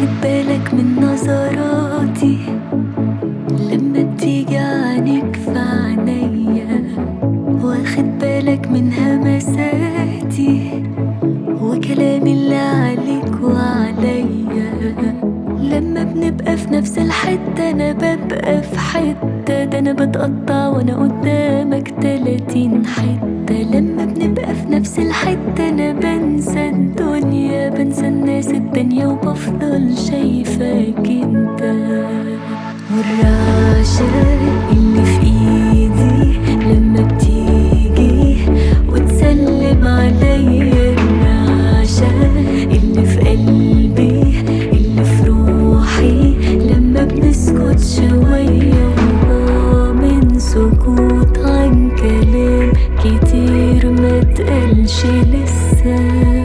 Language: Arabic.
واخد بالك من نظراتي لما بتيجي عينيك في عينيا، واخد بالك من همساتي وكلامي اللي عليك وعليا. لما بنبقى في نفس الحتة انا ببقى في حتة، ده انا بتقطع وانا قدامك 30 حتة. لما بنبقى في نفس الحتة انا بنسى الدنيا، بنسى الناس التانية وبفضل شايفاك انت. والرعشة اللي في ايدي لما بتيجي وتسلم عليا، الرعشة اللي في قلبي اللي في روحي لما بنسكت شوية، من سكوت عن كلام كتير ما تقلش لسه.